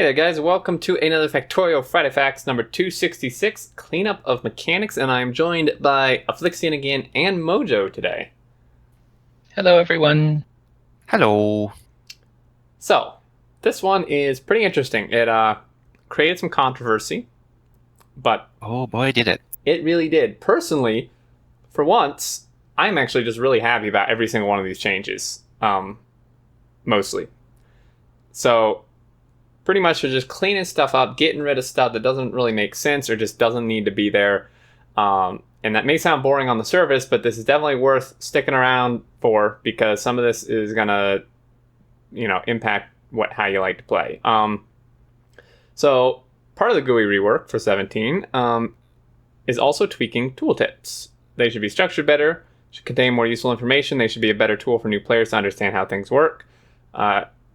Hey there guys, welcome to another Factorio Friday Facts number 266, Cleanup of Mechanics, and I'm joined by Afflixion again and Mojo today. Hello everyone. Hello. So, this one is pretty interesting. It created some controversy, but Oh boy, did it. it really did. Personally, for once, I'm actually just really happy about every single one of these changes. Mostly. So, pretty much they're just cleaning stuff up, getting rid of stuff that doesn't really make sense or just doesn't need to be there. And that may sound boring on the surface, but this is definitely worth sticking around for because some of this is gonna, impact how you like to play. So part of the GUI rework for 17 is also tweaking tooltips. They should be structured better, should contain more useful information. They should be a better tool for new players to understand how things work.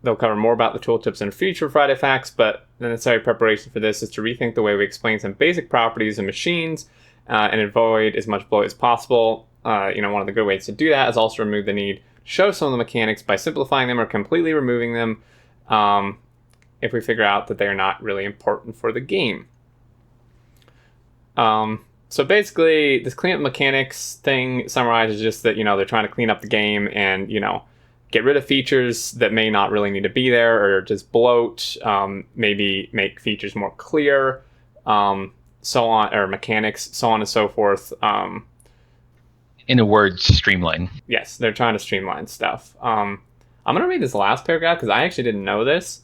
They'll cover more about the tooltips in future Friday Facts, but the necessary preparation for this is to rethink the way we explain some basic properties of machines and avoid as much bloat as possible. One of the good ways to do that is also remove the need to show some of the mechanics by simplifying them or completely removing them if we figure out that they are not really important for the game. So basically, this cleanup mechanics thing summarizes just that, they're trying to clean up the game and, get rid of features that may not really need to be there or just bloat, maybe make features more clear, so on, or mechanics, so on and so forth. In a word, streamline. Yes, they're trying to streamline stuff. I'm going to read this last paragraph because I actually didn't know this.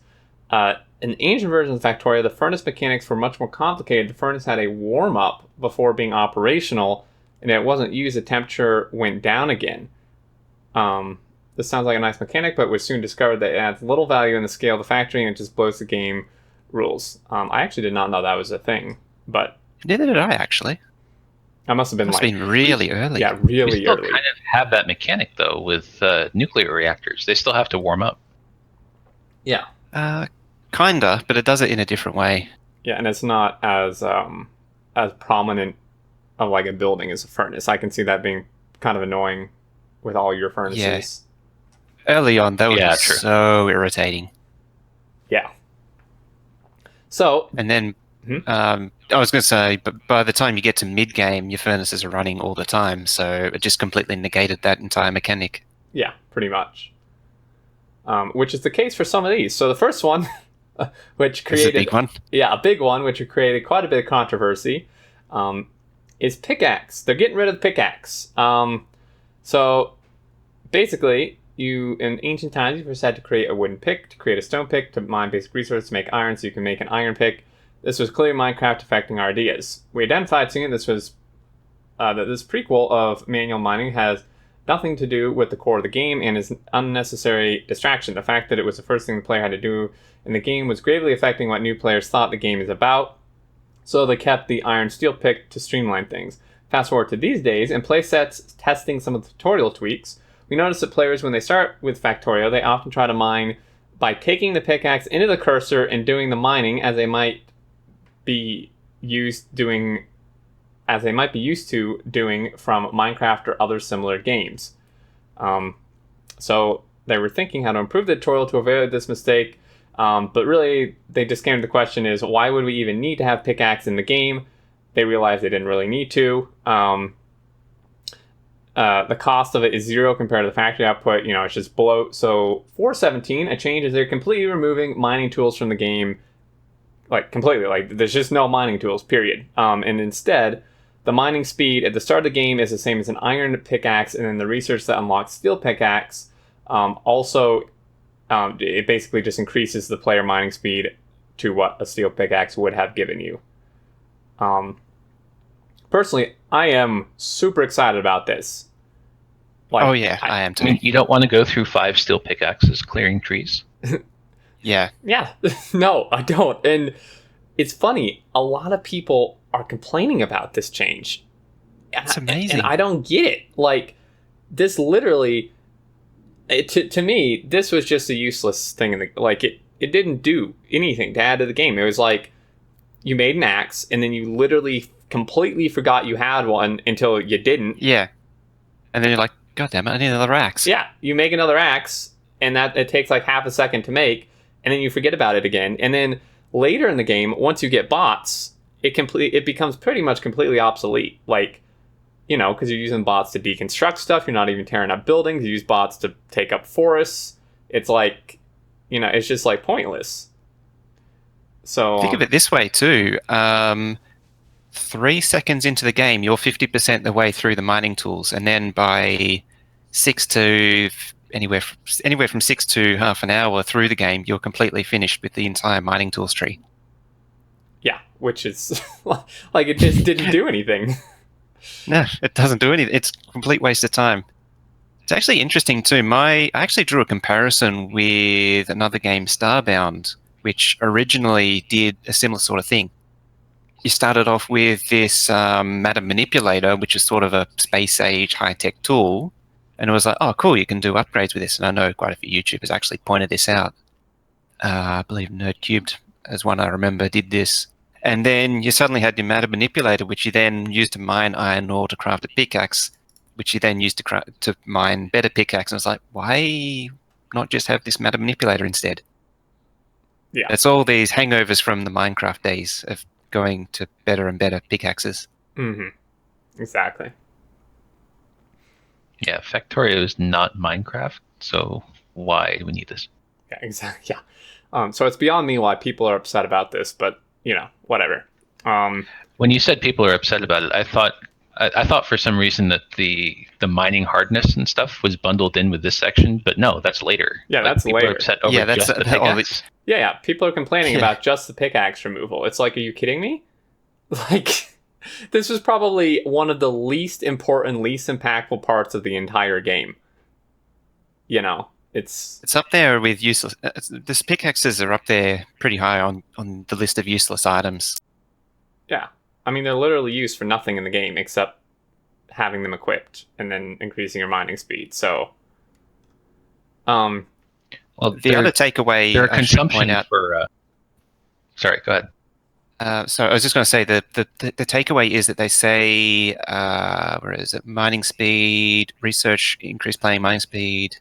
In ancient versions of Factorio, the furnace mechanics were much more complicated. The furnace had a warm-up before being operational, and it wasn't used, the temperature went down again. This sounds like a nice mechanic, but we soon discovered that it adds little value in the scale of the factory and it just blows the game rules. I actually did not know that was a thing, but Neither did I, actually. I must have been been really early. Yeah, really We still early. kind of have that mechanic though with nuclear reactors. They still have to warm up. Yeah. Kinda, but it does it in a different way. Yeah, and it's not as prominent of like a building as a furnace. I can see that being kind of annoying with all your furnaces. Early on, that was Yeah, true. so irritating. Yeah. So, And then, I was going to say, but by the time you get to mid-game, your furnaces are running all the time, so it just completely negated that entire mechanic. yeah, pretty much. Which is the case for some of these. So the first one, which created... It's a big one. Yeah, a big one, which created quite a bit of controversy, is Pickaxe. They're getting rid of the Pickaxe. So, basically, in ancient times, you first had to create a wooden pick, to create a stone pick, to mine basic resources, to make iron, so you can make an iron pick. This was clearly Minecraft affecting our ideas. We identified soon this was that this prequel of manual mining has nothing to do with the core of the game and is an unnecessary distraction. The fact that it was the first thing the player had to do in the game was gravely affecting what new players thought the game is about, so they kept the iron steel pick to streamline things. Fast forward to these days, in playsets testing some of the tutorial tweaks, we notice that players, when they start with Factorio, they often try to mine by taking the pickaxe into the cursor and doing the mining as they might be used to doing from Minecraft or other similar games. So they were thinking how to improve the tutorial to avoid this mistake, but really they just came to the question is, why would we even need to have pickaxe in the game? They realized they didn't really need to. The cost of it is 0 compared to the factory output. It's just bloat. So for 17, a change is they're completely removing mining tools from the game. Like, completely. Like, there's just no mining tools, period. And instead, the mining speed at the start of the game is the same as an iron pickaxe, and then the research that unlocks steel pickaxe it basically just increases the player mining speed to what a steel pickaxe would have given you. Personally, I am super excited about this. Like, oh yeah, I am too. I mean, you don't want to go through 5 steel pickaxes clearing trees? Yeah. Yeah, no, I don't. And it's funny, a lot of people are complaining about this change. It's amazing. And I don't get it. Like, this literally, to me, this was just a useless thing. It didn't do anything to add to the game. It was like, you made an axe, and then you literally completely forgot you had one until you didn't. Yeah. And then you're like, God damn it, I need another axe. Yeah, you make another axe, and that it takes like half a second to make, and then you forget about it again. And then Later in the game, once you get bots, it becomes pretty much completely obsolete. Like, you know, because you're using bots to deconstruct stuff. You're not even tearing up buildings. You use bots to take up forests. It's like, you know, it's just like pointless. So think of it this way too. 3 seconds into the game, you're 50% the way through the mining tools, and then by anywhere from 6 to half an hour through the game, you're completely finished with the entire mining tools tree. Yeah, which is like it just didn't do anything. No, it doesn't do anything. It's a complete waste of time. It's actually interesting too. I actually drew a comparison with another game, Starbound, which originally did a similar sort of thing. You started off with this matter manipulator, which is sort of a space-age high-tech tool, and it was like, oh, cool, you can do upgrades with this. And I know quite a few YouTubers actually pointed this out. I believe NerdCubed, as one I remember, did this. And then you suddenly had your matter manipulator, which you then used to mine iron ore to craft a pickaxe, which you then used to mine better pickaxe. And I was like, why not just have this matter manipulator instead? Yeah. It's all these hangovers from the Minecraft days of going to better and better pickaxes. Mm-hmm. Exactly. Yeah, Factorio is not Minecraft, so why do we need this? Yeah, exactly. Yeah. So it's beyond me why people are upset about this, but you know, whatever. When you said people are upset about it, I thought for some reason that the mining hardness and stuff was bundled in with this section, but no, that's later. Yeah, like, that's people later. Are upset over just the pickaxe. Yeah. People are complaining about just the pickaxe removal. It's like, are you kidding me? Like, this was probably one of the least important, least impactful parts of the entire game. You know, it's up there with useless. These pickaxes are up there pretty high on the list of useless items. Yeah. I mean, they're literally used for nothing in the game except having them equipped and then increasing your mining speed. So, well, the other takeaway their I should consumption point out. Sorry, go ahead. So I was just going to say the takeaway is that they say, where is it? Mining speed, research, increased playing mining speed.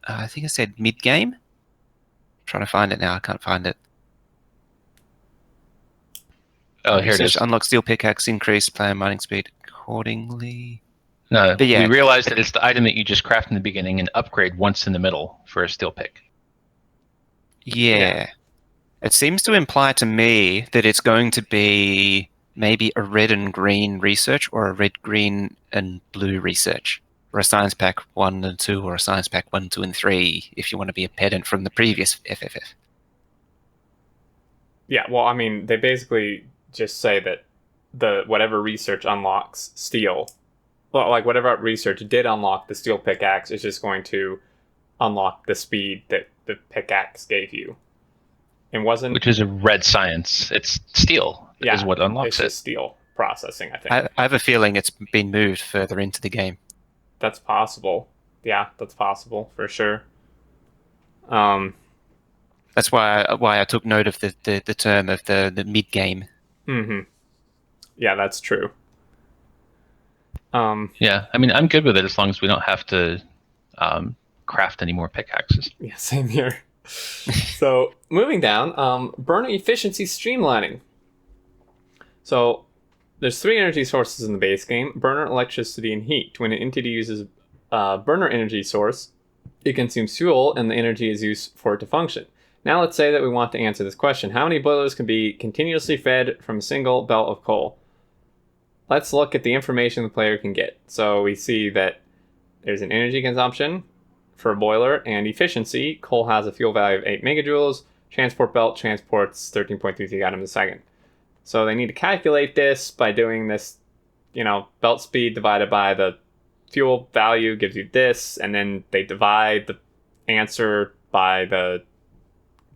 I think I said mid-game. Trying to find it now. I can't find it. Oh, here it is. Unlock steel pickaxe, increase player mining speed accordingly. No, but yeah, we realized that it's the item that you just craft in the beginning and upgrade once in the middle for a steel pick. Yeah. It seems to imply to me that it's going to be maybe a red and green research or a red, green, and blue research. Or a science pack 1 and 2 or a science pack 1, 2, and 3 if you want to be a pedant from the previous FFF. Yeah, well, I mean, they basically just say that the whatever research unlocks steel, well, like whatever research did unlock the steel pickaxe is just going to unlock the speed that the pickaxe gave you. And wasn't, which is a red science. It's steel is what unlocks it's just steel processing, I think. I have a feeling it's been moved further into the game. That's possible. Yeah, that's possible for sure. That's why I took note of the term of the mid game. Mm-hmm. Yeah, that's true. Yeah, I mean, I'm good with it as long as we don't have to craft any more pickaxes. Yeah, same here. So, moving down, burner efficiency streamlining. So, there's 3 energy sources in the base game: burner, electricity, and heat. When an entity uses a burner energy source, it consumes fuel, and the energy is used for it to function. Now let's say that we want to answer this question. How many boilers can be continuously fed from a single belt of coal? Let's look at the information the player can get. So we see that there's an energy consumption for a boiler and efficiency. Coal has a fuel value of 8 megajoules. Transport belt transports 13.33 atoms a second. So they need to calculate this by doing this, belt speed divided by the fuel value gives you this, and then they divide the answer by the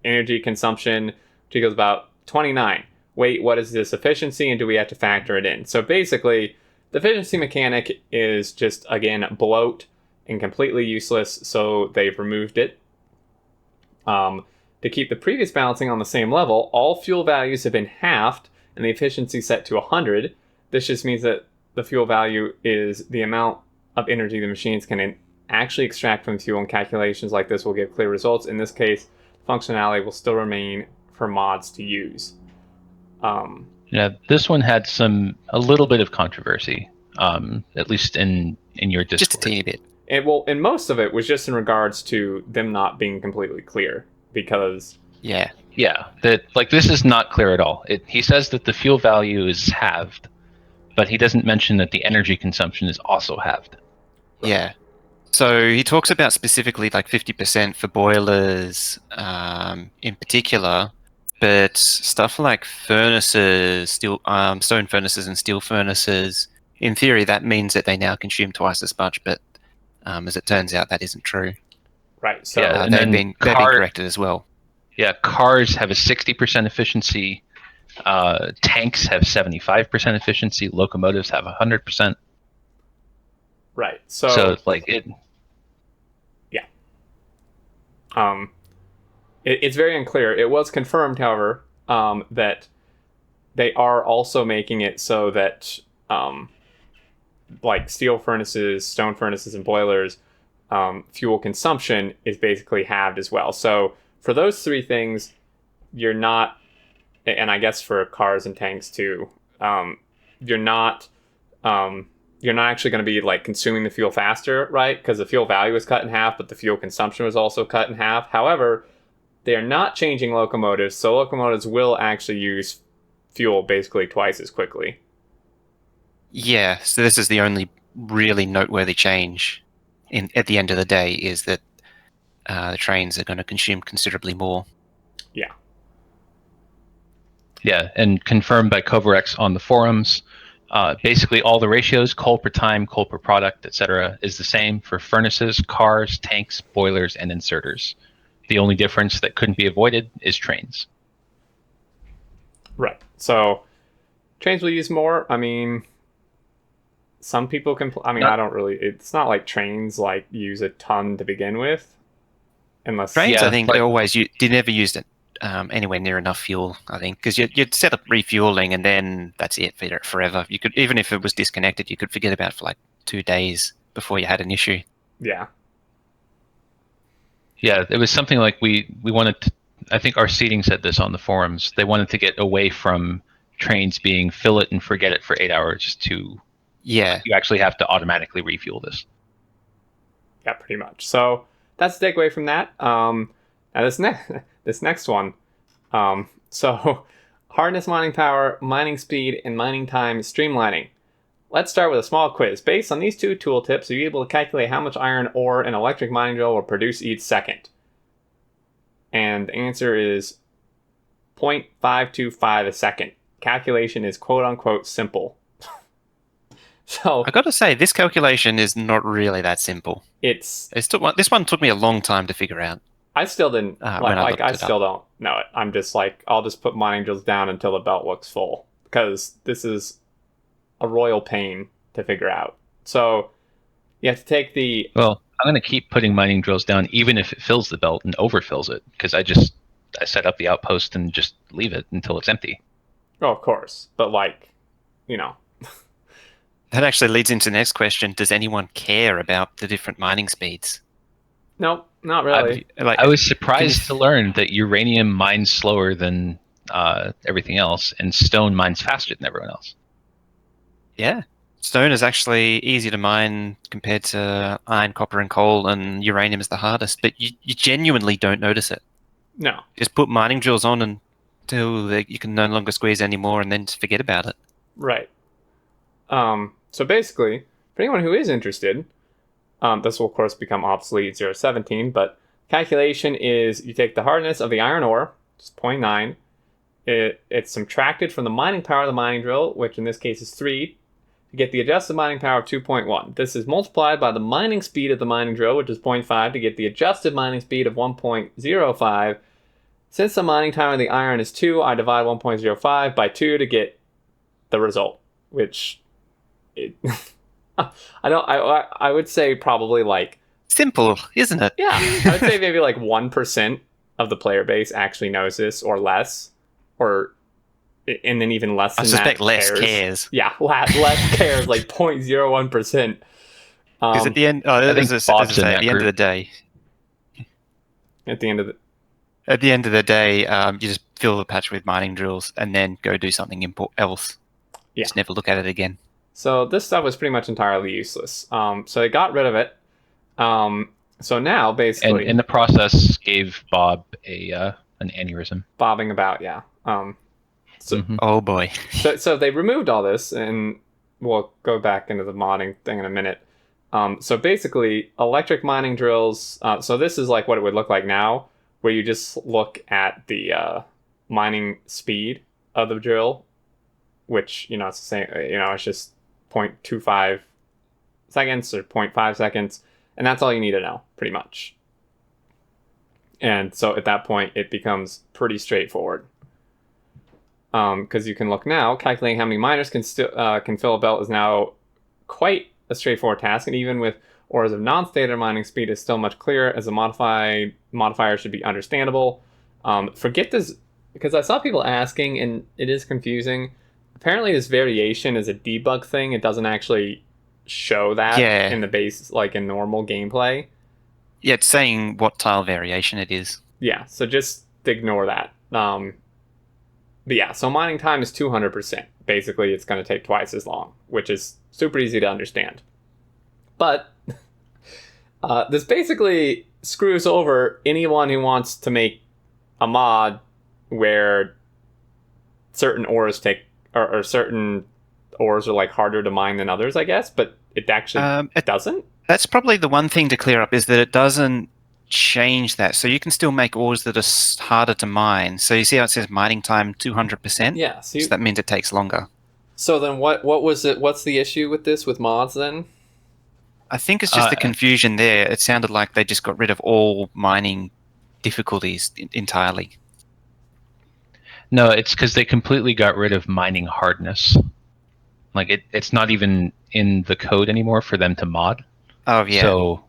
energy consumption, which equals about 29. Wait, what is this efficiency, and do we have to factor it in? So basically, the efficiency mechanic is just, again, bloat and completely useless, so they've removed it. To keep the previous balancing on the same level, all fuel values have been halved, and the efficiency set to 100. This just means that the fuel value is the amount of energy the machines can actually extract from fuel, and calculations like this will give clear results. In this case, functionality will still remain for mods to use. Yeah, this one had a little bit of controversy, at least in your Discord. Just a teeny bit. And most of it was just in regards to them not being completely clear, because Yeah. Yeah, this is not clear at all. He says that the fuel value is halved, but he doesn't mention that the energy consumption is also halved. Yeah. So he talks about specifically like 50% for boilers in particular, but stuff like furnaces, stone furnaces and steel furnaces, in theory that means that they now consume twice as much, but as it turns out, that isn't true. Right. So Yeah, and they've then been corrected as well. Yeah, cars have a 60% efficiency. Tanks have 75% efficiency. Locomotives have 100%. right. So like it. Yeah. It's very unclear. It was confirmed, however, that they are also making it so that like steel furnaces, stone furnaces, and boilers, fuel consumption is basically halved as well. So for those three things, you're not, and I guess for cars and tanks too, you're not actually going to be like consuming the fuel faster, right? Because the fuel value is cut in half, but the fuel consumption was also cut in half. However, they are not changing locomotives, so locomotives will actually use fuel basically twice as quickly. Yeah, so this is the only really noteworthy change at the end of the day, is that the trains are going to consume considerably more. Yeah. Yeah, and confirmed by Coverex on the forums. Basically, all the ratios, coal per time, coal per product, etc., is the same for furnaces, cars, tanks, boilers, and inserters. The only difference that couldn't be avoided is trains. Right. So trains will use more. I mean, some people can. I don't really. It's not like trains like use a ton to begin with, unless Trains, Yeah, I think, they never used it anywhere near enough fuel. I think because you'd set up refueling and then that's it forever. You could, even if it was disconnected, you could forget about it for like 2 days before you had an issue. Yeah. Yeah, it was something like we wanted to, I think our seating said this on the forums. They wanted to get away from trains being fill it and forget it for 8 hours to Yeah. you actually have to automatically refuel this. Yeah, pretty much. So that's the takeaway from that. Now this next one. So hardness, mining power, mining speed, and mining time streamlining. Let's start with a small quiz. Based on these two tooltips, are you able to calculate how much iron ore an electric mining drill will produce each second? And the answer is 0.525 a second. Calculation is quote-unquote simple. So I got to say, this calculation is not really that simple. This one took me a long time to figure out. I still didn't I still don't know it. I'm just like, I'll just put mining drills down until the belt looks full, because this is a royal pain to figure out. So you have to take the... Well, I'm going to keep putting mining drills down even if it fills the belt and overfills it, because I set up the outpost and just leave it until it's empty. Oh, of course. But like, you know. That actually leads into the next question. Does anyone care about the different mining speeds? Nope, not really. I was surprised to learn that uranium mines slower than everything else, and stone mines faster than everyone else. Yeah. Stone is actually easy to mine compared to iron, copper, and coal, and uranium is the hardest, but you genuinely don't notice it. No. Just put mining drills on until you can no longer squeeze anymore, and then just forget about it. Right. So basically, for anyone who is interested, this will of course become obsolete 0.17, but calculation is you take the hardness of the iron ore, which is 0.9, it's subtracted from the mining power of the mining drill, which in this case is 3, to get the adjusted mining power of 2.1. This is multiplied by the mining speed of the mining drill, which is 0.5, to get the adjusted mining speed of 1.05. Since the mining time of the iron is 2, I divide 1.05 by 2 to get the result, which... I would say probably like... Simple, isn't it? Yeah, I would say maybe like 1% of the player base actually knows this, or less, and then even less than that. I suspect less cares. Yeah, less cares, like 0.01%. Because at the end, at the end of the day, at the end of the... At the end of the day, you just fill the patch with mining drills and then go do something else. Yeah. Just never look at it again. So this stuff was pretty much entirely useless. So they got rid of it. So now, basically... And in the process, gave Bob an aneurysm. Bobbing about, yeah. Oh boy. So they removed all this, and we'll go back into the modding thing in a minute. So basically, electric mining drills... so this is like what it would look like now, where you just look at the mining speed of the drill, which, it's the same, it's just 0.25 seconds or 0.5 seconds, and that's all you need to know, pretty much. And so at that point, it becomes pretty straightforward. Because you can look now, calculating how many miners can fill a belt is now quite a straightforward task, and even with ores of non-standard mining speed is still much clearer, as a modifier should be understandable. Forget this, because I saw people asking, and it is confusing. Apparently this variation is a debug thing. It doesn't actually show that in the base, like in normal gameplay. Yeah, it's saying what tile variation it is. Yeah, so just ignore that. But yeah, so mining time is 200%. Basically, it's going to take twice as long, which is super easy to understand. But this basically screws over anyone who wants to make a mod where certain ores or certain ores are like harder to mine than others, I guess, but it actually doesn't. That's probably the one thing to clear up, is that it doesn't change that. So you can still make ores that are harder to mine. So you see how it says mining time 200%? Yeah. So that means it takes longer. So then what was it? What's the issue with this, with mods then? I think it's just the confusion there. It sounded like they just got rid of all mining difficulties entirely. No, it's because they completely got rid of mining hardness. Like it's not even in the code anymore for them to mod. Oh yeah. So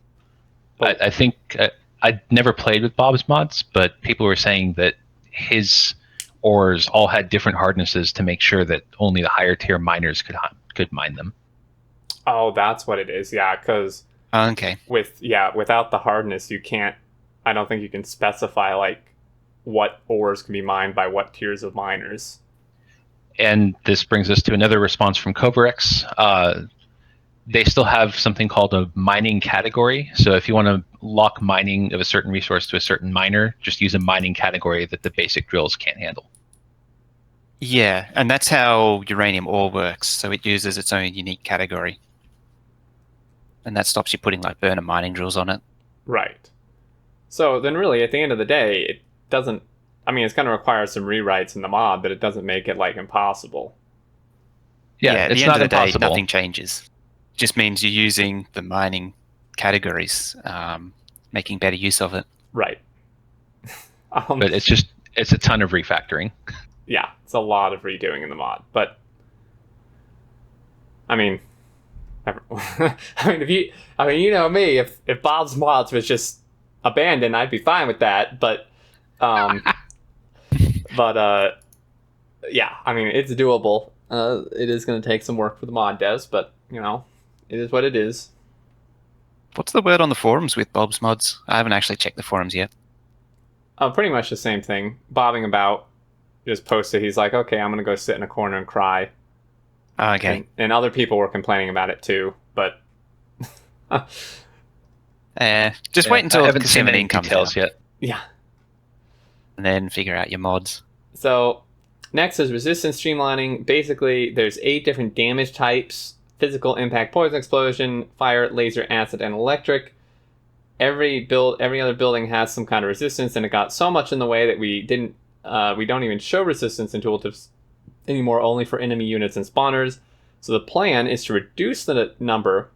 I think I never played with Bob's mods, but people were saying that his ores all had different hardnesses to make sure that only the higher tier miners could mine them. Oh, that's what it is. Yeah, because okay. Without the hardness, you can't. I don't think you can specify like what ores can be mined by what tiers of miners. And this brings us to another response from Cooperative. They still have something called a mining category. So if you want to lock mining of a certain resource to a certain miner, just use a mining category that the basic drills can't handle. Yeah, and that's how uranium ore works. So it uses its own unique category. And that stops you putting like burner mining drills on it. Right. So then really, at the end of the day, it doesn't... I mean, it's going to require some rewrites in the mod, but it doesn't make it like impossible. Yeah, at it's the end not of the day, impossible. nothing changes. Just means you're using the mining categories, making better use of it. Right. But it's a ton of refactoring. Yeah, it's a lot of redoing in the mod. But I mean, you know me. If Bob's mods was just abandoned, I'd be fine with that. But yeah, I mean, it's doable. It is going to take some work for the mod devs, but it is what it is. What's the word on the forums with Bob's mods? I haven't actually checked the forums yet. Pretty much the same thing. Bobbing about, just posted. He's like, okay, I'm going to go sit in a corner and cry. Okay. And other people were complaining about it too, but... just wait until I haven't seen any comes details out. yet. Yeah. And then figure out your mods. So, next is resistance streamlining. Basically, there's 8 different damage types. Physical, impact, poison, explosion, fire, laser, acid, and electric. Every other building has some kind of resistance, and it got so much in the way that we don't even show resistance in tooltips anymore, only for enemy units and spawners. So the plan is to reduce the number,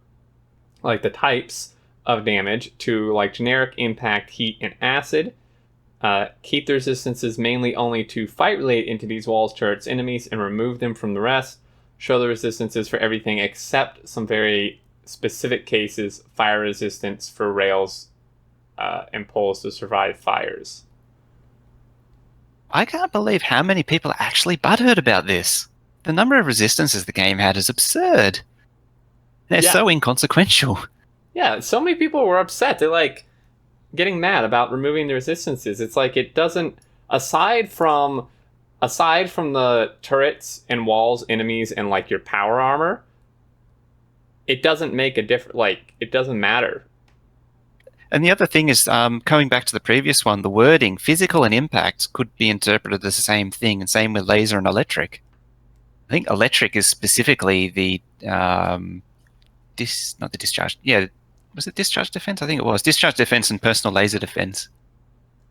like the types of damage, to like generic, impact, heat, and acid. Keep the resistances mainly only to fight-related entities, walls, turrets, enemies, and remove them from the rest. Show the resistances for everything except some very specific cases, fire resistance for rails and poles to survive fires. I can't believe how many people are actually butthurt about this. The number of resistances the game had is absurd. They're so inconsequential. Yeah, so many people were upset. They're like, getting mad about removing the resistances. It's like it doesn't, aside from the turrets and walls, enemies, and like your power armor, it doesn't make a difference. Like, it doesn't matter. And the other thing is, coming back to the previous one, the wording, physical and impact, could be interpreted as the same thing, and same with laser and electric. I think electric is specifically the not the discharge. Yeah, was it discharge defense? I think it was discharge defense and personal laser defense.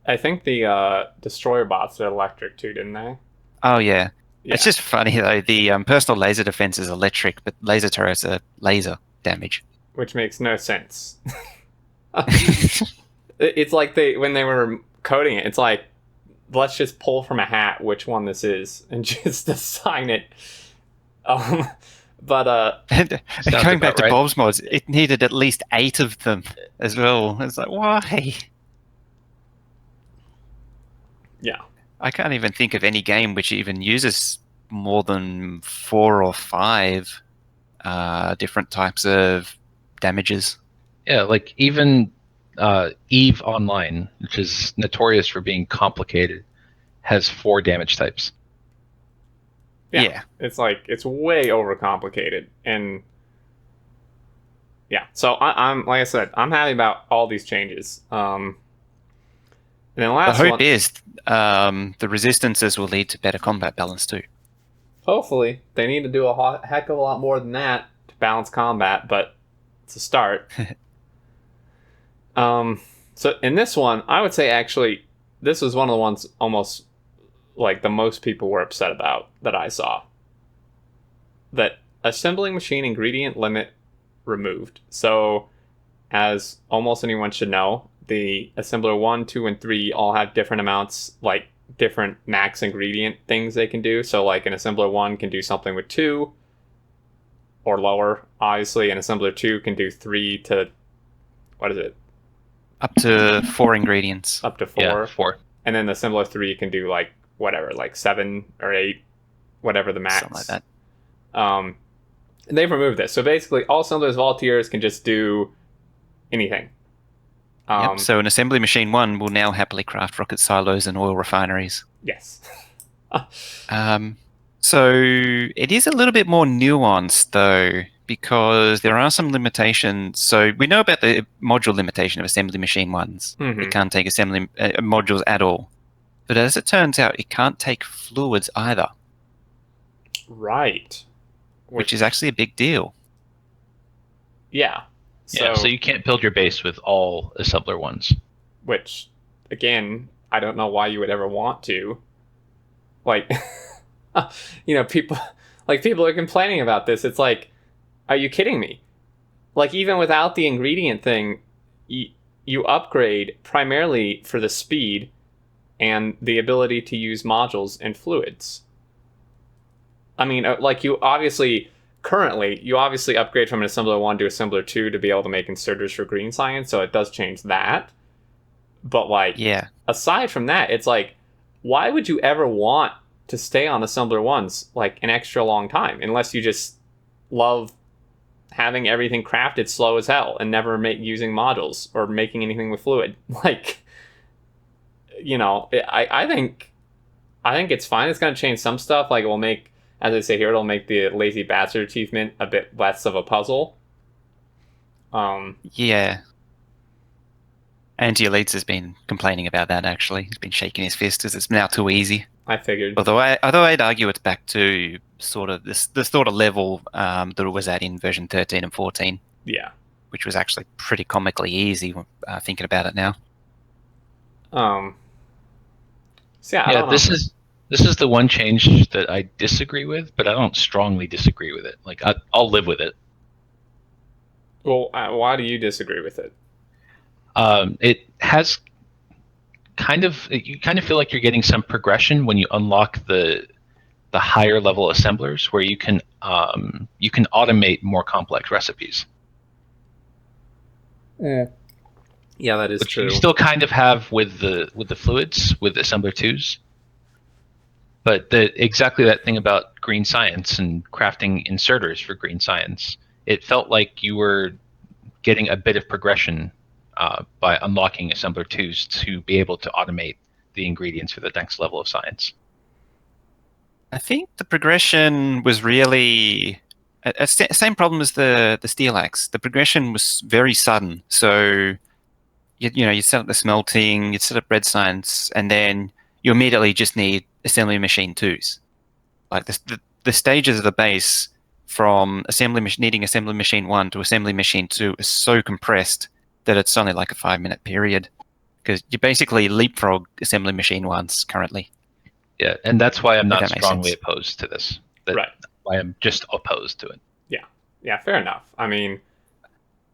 I think the destroyer bots are electric too, didn't they? Oh yeah. It's just funny though. The personal laser defense is electric, but laser turrets are laser damage, which makes no sense. It's like when they were coding it, it's like, let's just pull from a hat which one this is and just assign it. But going back to Bob's mods, it needed at least 8 of them as well. It's like, why? Yeah. I can't even think of any game which even uses more than 4 or 5 different types of damages. Yeah, like even EVE Online, which is notorious for being complicated, has 4 damage types. Yeah. It's like, it's way overcomplicated. And yeah, so I'm like I said, I'm happy about all these changes. And then last the hope is the resistances will lead to better combat balance too. Hopefully. They need to do a heck of a lot more than that to balance combat, but it's a start. So in this one, I would say actually, this was one of the ones almost like the most people were upset about that I saw. That assembling machine ingredient limit removed. So, as almost anyone should know, the assembler 1, 2, and 3 all have different amounts, like different max ingredient things they can do. So like an assembler 1 can do something with 2 or lower. Obviously, an assembler 2 can do 3 to, what is it? Up to 4 ingredients. Up to 4. Yeah, 4. And then the assembler 3 can do like whatever, like 7 or 8, whatever the max. Something like that. And they've removed this. So basically, all assemblers volunteers can just do anything. Yep. So an assembly machine 1 will now happily craft rocket silos and oil refineries. Yes. So it is a little bit more nuanced, though, because there are some limitations. So we know about the module limitation of assembly machine 1s. Mm-hmm. It can't take assembly modules at all. But as it turns out, it can't take fluids either. Right. Which is actually a big deal. Yeah. So you can't build your base with all assembler 1s. Which, again, I don't know why you would ever want to. Like, people are complaining about this. It's like, are you kidding me? Like, even without the ingredient thing, you upgrade primarily for the speed and the ability to use modules and fluids. I mean, like, currently, you obviously upgrade from an assembler 1 to assembler 2 to be able to make inserters for green science, so it does change that. But, like, aside from that, it's like, why would you ever want to stay on assembler 1s, like, an extra long time, unless you just love having everything crafted slow as hell and never using modules or making anything with fluid? Like, I think it's fine. It's going to change some stuff. Like, it will make, as I say here, it'll make the lazy bastard achievement a bit less of a puzzle. Yeah. Anti-Elites has been complaining about that, actually. He's been shaking his fist because it's now too easy. I figured. Although I'd argue it's back to sort of the sort of level that it was at in version 13 and 14. Yeah. Which was actually pretty comically easy, thinking about it now. So I don't know. This is the one change that I disagree with, but I don't strongly disagree with it. Like, I'll live with it. Well, why do you disagree with it? It has you kind of feel like you're getting some progression when you unlock the higher level assemblers, where you can automate more complex recipes. Yeah, that is true. You still kind of have with the fluids with assembler 2s. But exactly that thing about green science and crafting inserters for green science, it felt like you were getting a bit of progression by unlocking assembler 2s to be able to automate the ingredients for the next level of science. I think the progression was really same problem as the steel axe. The progression was very sudden. So you set up the smelting, you set up red science, and then you immediately just need assembly machine 2s. Like the stages of the base from needing assembly machine 1 to assembly machine 2 is so compressed that it's only like a 5-minute period, because you basically leapfrog assembly machine 1s currently. Yeah, and that's why I'm not that makes strongly sense. opposed to this. Right. Why I'm just opposed to it. Yeah, fair enough. I mean,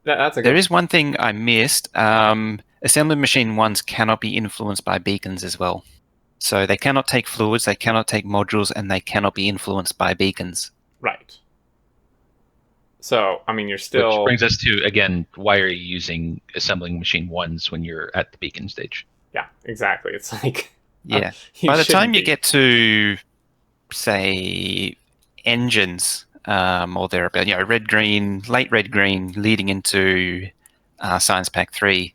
that's a good... There is one thing I missed. Assembly machine 1s cannot be influenced by beacons as well. So they cannot take fluids, they cannot take modules, and they cannot be influenced by beacons. Right. So, I mean, you're still... Which brings us to, again, why are you using assembling machine 1s when you're at the beacon stage? Yeah, exactly. It's like... Yeah. By the time you get to, say, engines, or thereabout, red green, late red green, leading into Science Pack 3,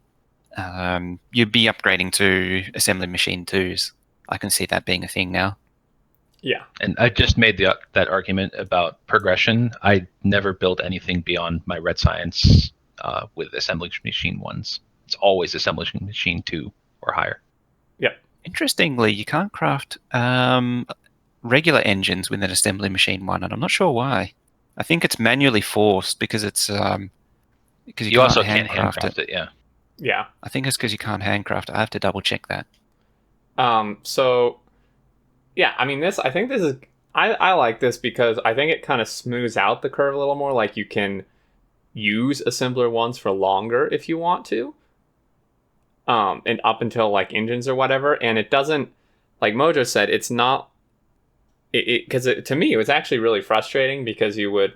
you'd be upgrading to assembly machine 2s. I can see that being a thing now. Yeah. And I just made that argument about progression. I never build anything beyond my red science with assembly machine 1s. It's always assembly machine 2 or higher. Yep. Interestingly, you can't craft regular engines with an assembly machine 1, and I'm not sure why. I think it's manually forced because it's because you also can't handcraft it. Yeah. Yeah. I think it's because you can't handcraft it. I have to double check that. So, yeah, I mean, I think this is... I like this because I think it kind of smooths out the curve a little more. Like, you can use assembler 1s for longer if you want to. And up until, like, engines or whatever. And it doesn't... Like Mojo said, it's not... Because to me, it was actually really frustrating because you would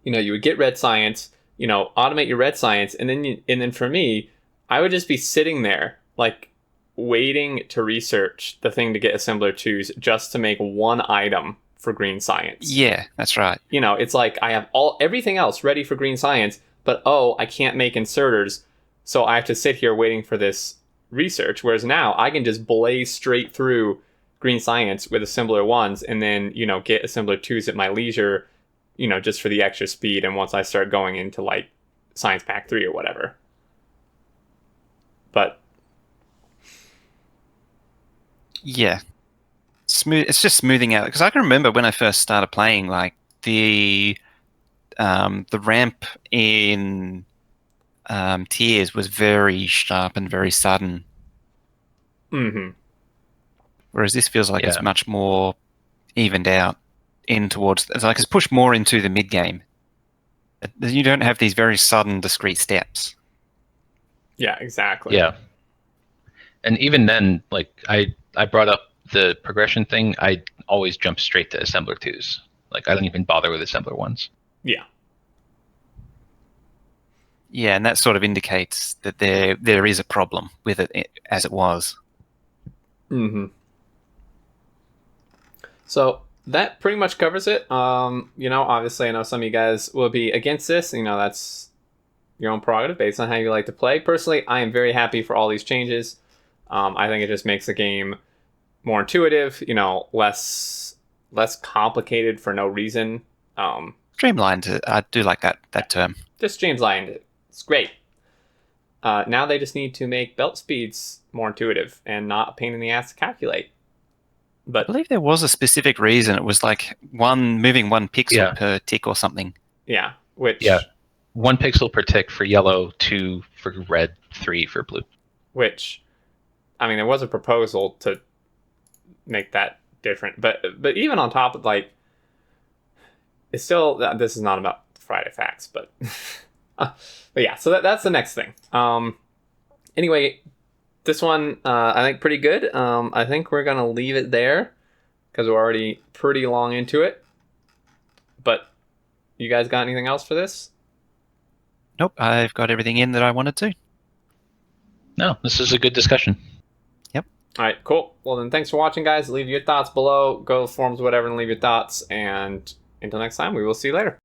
get red science, automate your red science, and then for me, I would just be sitting there, like, waiting to research the thing to get assembler 2s just to make one item for green science. Yeah, that's right. It's like I have everything else ready for green science, but I can't make inserters, so I have to sit here waiting for this research. Whereas now I can just blaze straight through green science with assembler 1s and then, get assembler 2s at my leisure, just for the extra speed. And once I start going into like Science Pack 3 or whatever. But yeah, it's just smoothing out, because I can remember when I first started playing, like the ramp in tiers was very sharp and very sudden. Mm-hmm. Whereas this feels like it's much more evened out in towards... It's like it's pushed more into the mid-game. You don't have these very sudden, discrete steps. Yeah, exactly. Yeah. And even then, like, I brought up the progression thing, I always jump straight to assembler 2s. Like, I don't even bother with assembler 1s. Yeah. Yeah, and that sort of indicates that there is a problem with it as it was. Mm-hmm. So that pretty much covers it. Obviously I know some of you guys will be against this. That's your own prerogative based on how you like to play. Personally, I am very happy for all these changes. I think it just makes the game more intuitive, less complicated for no reason. Streamlined, I do like that term. Just streamlined it. It's great. Now they just need to make belt speeds more intuitive and not a pain in the ass to calculate. But I believe there was a specific reason. It was like moving 1 pixel per tick or something. Yeah, which... Yeah, 1 pixel per tick for yellow, 2 for red, 3 for blue. Which, I mean, there was a proposal to make that different. But even on top of, like... It's still... This is not about Friday Facts, but... but yeah, so that's the next thing. Anyway... This one, I think, pretty good. I think we're going to leave it there because we're already pretty long into it. But you guys got anything else for this? Nope, I've got everything in that I wanted to. No, this is a good discussion. Yep. All right, cool. Well, then thanks for watching, guys. Leave your thoughts below. Go to the forums, whatever, and leave your thoughts. And until next time, we will see you later.